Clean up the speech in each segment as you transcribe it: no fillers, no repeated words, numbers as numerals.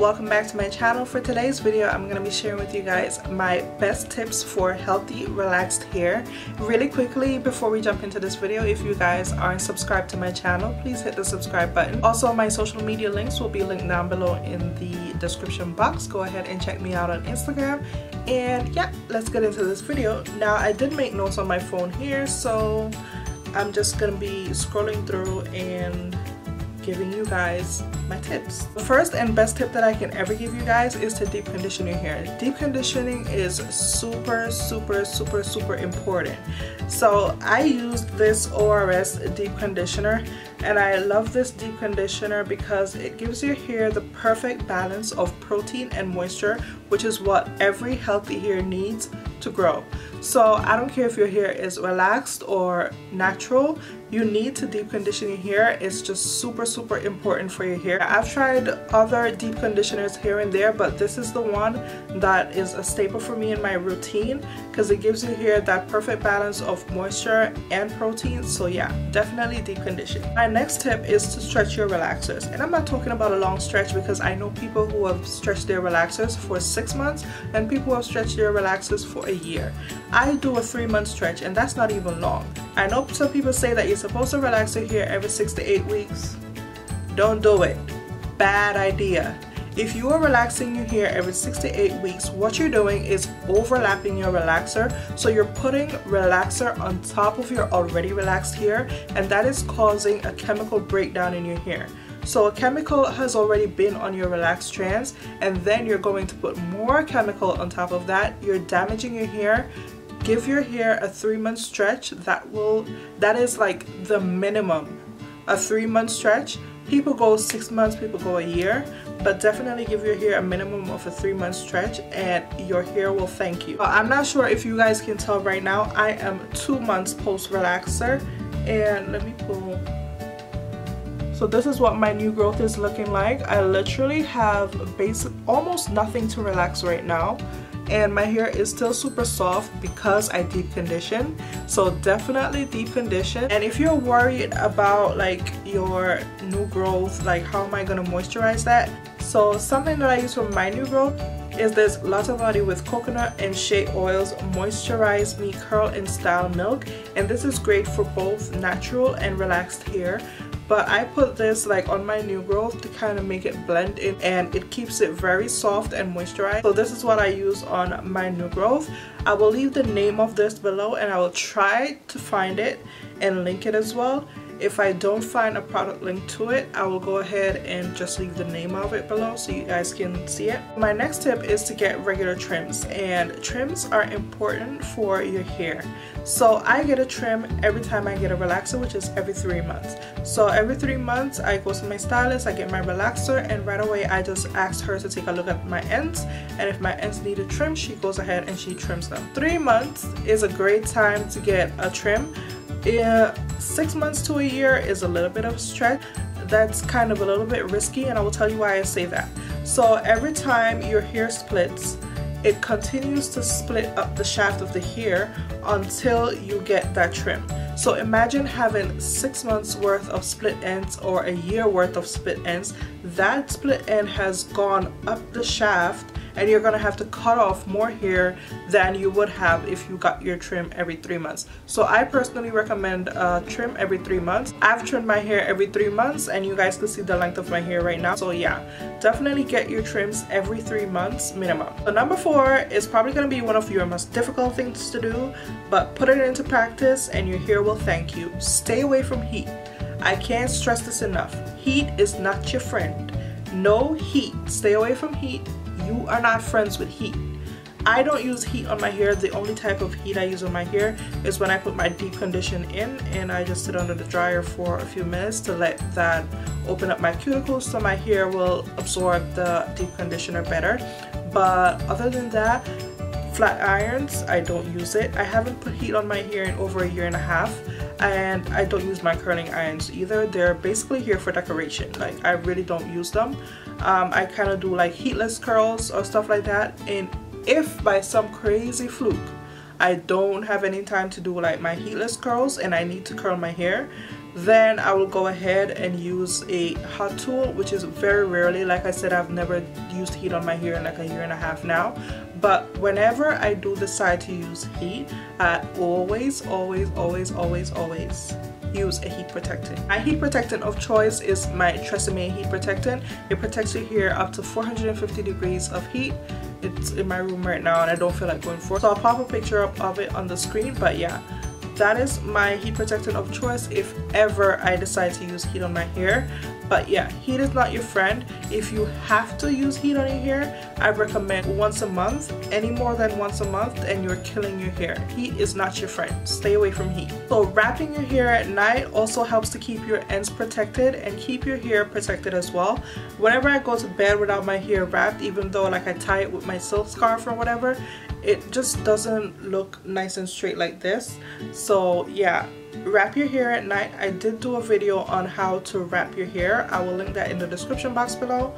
welcome back to my channel. For today's video, I'm going to be sharing with you guys my best tips for healthy, relaxed hair. Really quickly, before we jump into this video, if you guys aren't subscribed to my channel, please hit the subscribe button. Also, my social media links will be linked down below in the description box. Go ahead and check me out on Instagram. And yeah, let's get into this video. Now, I did make notes on my phone here, so I'm just going to be scrolling through and giving you guys my tips. The first and best tip that I can ever give you guys is to deep condition your hair. Deep conditioning is super important. So I used this ORS deep conditioner, and I love this deep conditioner because it gives your hair the perfect balance of protein and moisture, which is what every healthy hair needs to grow. So I don't care if your hair is relaxed or natural, you need to deep condition your hair. It's just super important for your hair. I've tried other deep conditioners here and there, but this is the one that is a staple for me in my routine because it gives your hair that perfect balance of moisture and protein. So yeah, definitely deep condition. My next tip is to stretch your relaxers, and I'm not talking about a long stretch because I know people who have stretched their relaxers for 6 months and people who have stretched their relaxers for a year. I do a 3-month stretch, and that's not even long. I know some people say that you're supposed to relax your hair every 6 to 8 weeks. Don't do it. Bad idea. If you are relaxing your hair every 6 to 8 weeks, what you're doing is overlapping your relaxer. So you're putting relaxer on top of your already relaxed hair, and that is causing a chemical breakdown in your hair. So a chemical has already been on your relaxed strands, and then you're going to put more chemical on top of that. You're damaging your hair. Give your hair a 3-month stretch. That is like the minimum. A 3-month stretch. People go 6 months, people go a year, but definitely give your hair a minimum of a 3-month stretch and your hair will thank you. I'm not sure if you guys can tell right now, I am 2 months post relaxer, and let me pull. So this is what my new growth is looking like. I literally have almost nothing to relax right now, and my hair is still super soft because I deep condition. So definitely deep condition. And if you're worried about like your new growth, like how am I gonna moisturize that? So something that I use for my new growth is this Lotta body with coconut and shea oils Moisturize Me Curl and Style Milk, and this is great for both natural and relaxed hair. But I put this like on my new growth to kind of make it blend in, and it keeps it very soft and moisturized. So this is what I use on my new growth. I will leave the name of this below, and I will try to find it and link it as well. If I don't find a product link to it, I will go ahead and just leave the name of it below so you guys can see it. My next tip is to get regular trims, and trims are important for your hair. So I get a trim every time I get a relaxer, which is every 3 months. So every 3 months I go to my stylist, I get my relaxer, and right away I just ask her to take a look at my ends, and if my ends need a trim, she goes ahead and she trims them. 3 months is a great time to get a trim. 6 months to a year is a little bit of a stretch. That's kind of a little bit risky, and I will tell you why I say that. So every time your hair splits, it continues to split up the shaft of the hair until you get that trim. So imagine having 6 months worth of split ends or a year worth of split ends. That split end has gone up the shaft, and you're gonna have to cut off more hair than you would have if you got your trim every 3 months. So I personally recommend trim every 3 months. I've trimmed my hair every 3 months, and you guys can see the length of my hair right now. So yeah, definitely get your trims every 3 months minimum. So number 4 is probably gonna be one of your most difficult things to do, but put it into practice and your hair will thank you. Stay away from heat. I can't stress this enough. Heat is not your friend. No heat. Stay away from heat. You are not friends with heat. I don't use heat on my hair. The only type of heat I use on my hair is when I put my deep condition in, and I just sit under the dryer for a few minutes to let that open up my cuticles so my hair will absorb the deep conditioner better. But other than that, flat irons, I don't use it. I haven't put heat on my hair in over a year and a half, and I don't use my curling irons either. They're basically here for decoration. Like, I really don't use them. I kind of do like heatless curls or stuff like that, and if by some crazy fluke I don't have any time to do like my heatless curls and I need to curl my hair, then I will go ahead and use a hot tool, which is very rarely. Like I said, I've never used heat on my hair in like a year and a half now, but whenever I do decide to use heat, I always use a heat protectant. My heat protectant of choice is my Tresemme heat protectant. It protects your hair up to 450 degrees of heat. It's in my room right now and I don't feel like going for it, so I'll pop a picture up of it on the screen. But yeah, that is my heat protectant of choice if ever I decide to use heat on my hair. But yeah, heat is not your friend. If you have to use heat on your hair, I recommend once a month. Any more than once a month and you're killing your hair. Heat is not your friend. Stay away from heat. So wrapping your hair at night also helps to keep your ends protected and keep your hair protected as well. Whenever I go to bed without my hair wrapped, even though like I tie it with my silk scarf or whatever, it just doesn't look nice and straight like this. So yeah, wrap your hair at night. I did do a video on how to wrap your hair. I will link that in the description box below.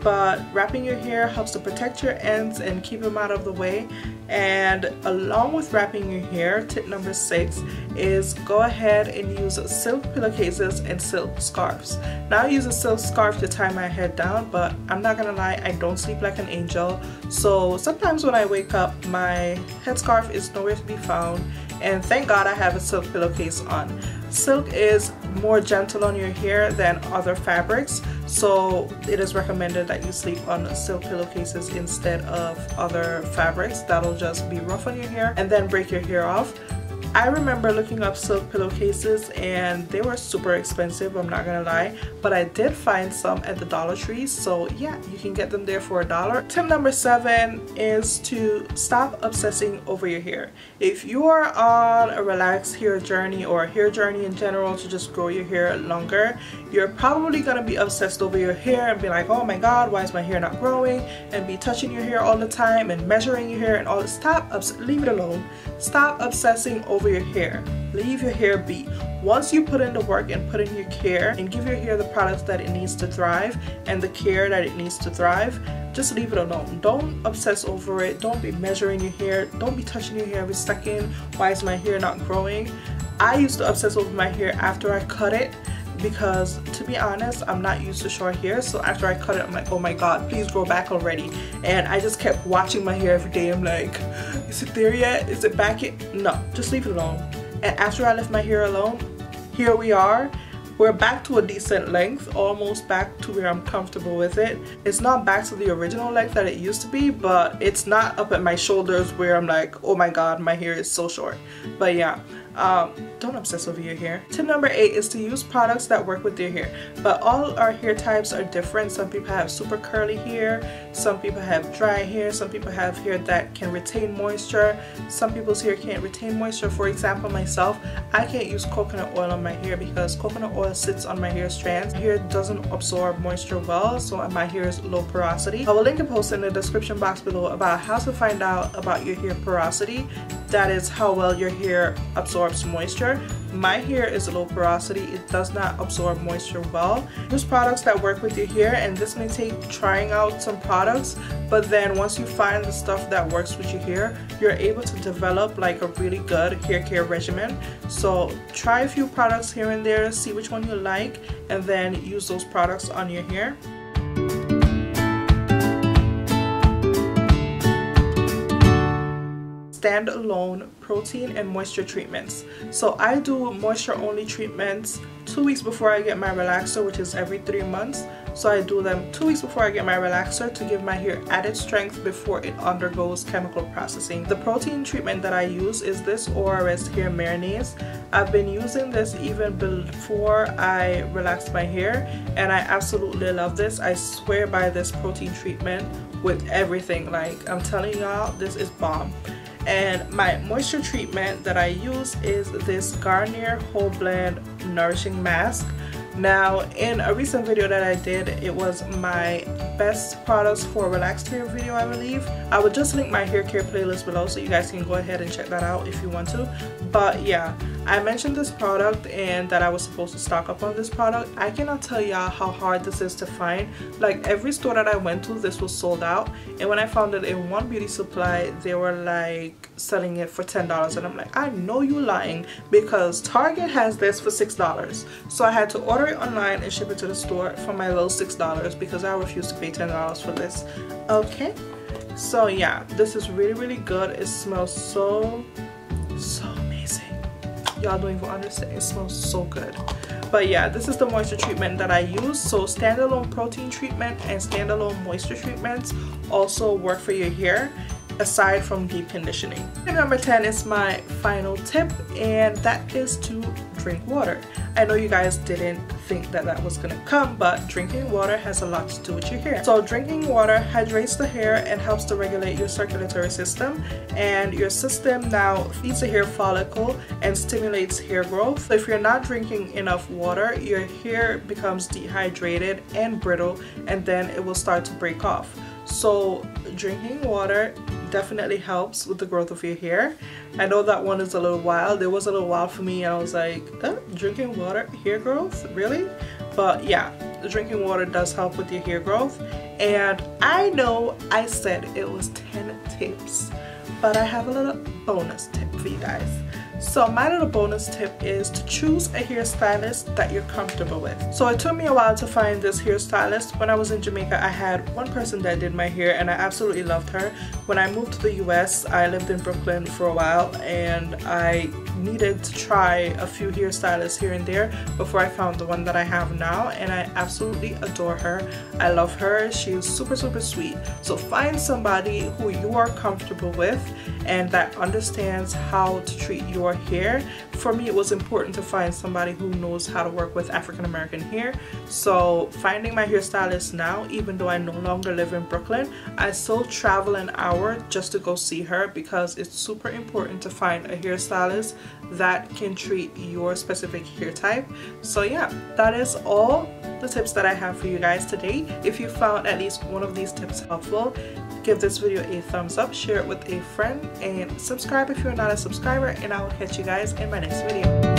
But wrapping your hair helps to protect your ends and keep them out of the way. And along with wrapping your hair, tip number 6 is go ahead and use silk pillowcases and silk scarves. Now I use a silk scarf to tie my head down, but I'm not gonna lie, I don't sleep like an angel. So sometimes when I wake up, my headscarf is nowhere to be found. And thank God I have a silk pillowcase on. Silk is more gentle on your hair than other fabrics, so it is recommended that you sleep on silk pillowcases instead of other fabrics that'll just be rough on your hair and then break your hair off. I remember looking up silk pillowcases and they were super expensive, I'm not gonna lie, but I did find some at the Dollar Tree, so yeah, you can get them there for $1. Tip number 7 is to stop obsessing over your hair. If you are on a relaxed hair journey or a hair journey in general to just grow your hair longer, you're probably gonna be obsessed over your hair and be like, oh my god, why is my hair not growing, and be touching your hair all the time and measuring your hair and all this. Leave it alone. Stop obsessing over your hair. Leave your hair be. Once you put in the work and put in your care and give your hair the products that it needs to thrive and the care that it needs to thrive, just leave it alone. Don't obsess over it. Don't be measuring your hair. Don't be touching your hair every second. Why is my hair not growing? I used to obsess over my hair after I cut it, because to be honest, I'm not used to short hair. So after I cut it, I'm like, oh my god, please grow back already. And I just kept watching my hair every day. I'm like, is it there yet? Is it back yet? No, just leave it alone. And after I left my hair alone, here we are. We're back to a decent length, almost back to where I'm comfortable with it. It's not back to the original length that it used to be, but it's not up at my shoulders where I'm like, oh my god, my hair is so short. But yeah, don't obsess over your hair. Tip number 8 is to use products that work with your hair. But all our hair types are different. Some people have super curly hair, some people have dry hair, some people have hair that can retain moisture, some people's hair can't retain moisture. For example, myself, I can't use coconut oil on my hair because coconut oil sits on my hair strands. My hair doesn't absorb moisture well, so my hair is low porosity. I will link a post in the description box below about how to find out about your hair porosity. That is how well your hair absorbs moisture. My hair is low porosity. It does not absorb moisture well. Use products that work with your hair, and this may take trying out some products, but then once you find the stuff that works with your hair, you're able to develop like a really good hair care regimen. So try a few products here and there, see which one you like, and then use those products on your hair. Standalone protein and moisture treatments. So I do moisture only treatments 2 weeks before I get my relaxer, which is every 3 months. So I do them 2 weeks before I get my relaxer to give my hair added strength before it undergoes chemical processing. The protein treatment that I use is this ORS hair mayonnaise. I've been using this even before I relaxed my hair, and I absolutely love this. I swear by this protein treatment with everything. Like, I'm telling y'all, this is bomb. And my moisture treatment that I use is this Garnier Whole Blend Nourishing Mask. Now, in a recent video that I did, it was my best products for relaxed hair video, I believe. I will just link my hair care playlist below so you guys can go ahead and check that out if you want to. But yeah, I mentioned this product and that I was supposed to stock up on this product. I cannot tell y'all how hard this is to find. Like every store that I went to, this was sold out, and when I found it in one beauty supply, they were like selling it for $10, and I'm like, I know you lying, because Target has this for $6. So I had to order it online and ship it to the store for my little $6 because I refuse to pay $10 for this. Okay, so yeah, this is really good. It smells so amazing. Y'all don't even understand, it smells so good. But yeah, this is the moisture treatment that I use. So Standalone protein treatment and Standalone moisture treatments also work for your hair, aside from deep conditioning. Tip number 10 is my final tip, and that is to drink water. I know you guys didn't think that that was gonna come, but drinking water has a lot to do with your hair. So drinking water hydrates the hair and helps to regulate your circulatory system, and your system now feeds the hair follicle and stimulates hair growth. So if you're not drinking enough water, your hair becomes dehydrated and brittle, and then it will start to break off. So drinking water definitely helps with the growth of your hair. I know that one is a little wild. It was a little wild for me, and I was like, drinking water, hair growth, really? But yeah, drinking water does help with your hair growth. And I know I said it was 10 tips, but I have a little bonus tip for you guys. So my little bonus tip is to choose a hairstylist that you're comfortable with. So it took me a while to find this hairstylist. When I was in Jamaica, I had one person that did my hair and I absolutely loved her. When I moved to the US, I lived in Brooklyn for a while, and I needed to try a few hairstylists here and there before I found the one that I have now, and I absolutely adore her. I love her. She is super sweet. So find somebody who you are comfortable with and that understands how to treat your hair. For me, it was important to find somebody who knows how to work with African American hair. So finding my hairstylist now, even though I no longer live in Brooklyn, I still travel an hour just to go see her, because it's super important to find a hairstylist that can treat your specific hair type. So yeah, that is all the tips that I have for you guys today. If you found at least one of these tips helpful, give this video a thumbs up, share it with a friend, and subscribe if you're not a subscriber, and I will catch you guys in my next video.